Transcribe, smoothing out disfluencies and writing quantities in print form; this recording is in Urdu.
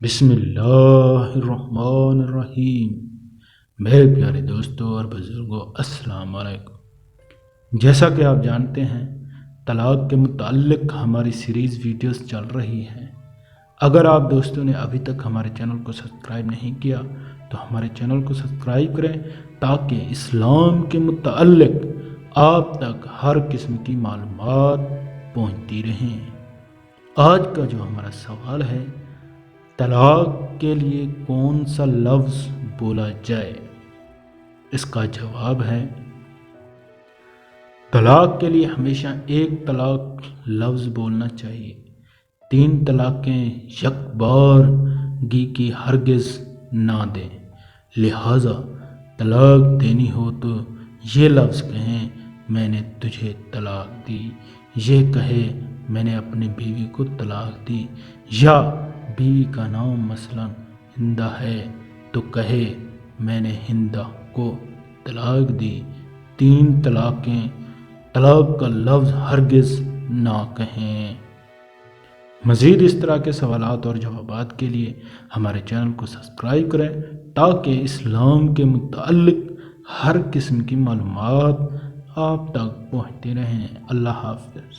بسم اللہ الرحمن الرحیم۔ میرے پیارے دوستوں اور بزرگوں، السلام علیکم۔ جیسا کہ آپ جانتے ہیں، طلاق کے متعلق ہماری سیریز ویڈیوز چل رہی ہیں۔ اگر آپ دوستوں نے ابھی تک ہمارے چینل کو سبسکرائب نہیں کیا تو ہمارے چینل کو سبسکرائب کریں تاکہ اسلام کے متعلق آپ تک ہر قسم کی معلومات پہنچتی رہیں۔ آج کا جو ہمارا سوال ہے، طلاق کے لیے کون سا لفظ بولا جائے؟ اس کا جواب ہے، طلاق کے لیے ہمیشہ ایک طلاق لفظ بولنا چاہیے۔ 3 طلاقیں یک بار گی کی ہرگز نہ دیں۔ لہٰذا طلاق دینی ہو تو یہ لفظ کہیں، میں نے تجھے طلاق دی، یہ کہے میں نے اپنی بیوی کو طلاق دی، یا بیوی کا نام مثلا ہندہ ہے تو کہے میں نے ہندہ کو طلاق دی۔ 3 طلاقیں، طلاق کا لفظ ہرگز نہ کہیں۔ مزید اس طرح کے سوالات اور جوابات کے لیے ہمارے چینل کو سبسکرائب کریں تاکہ اسلام کے متعلق ہر قسم کی معلومات آپ تک پہنچتی رہیں۔ اللہ حافظ۔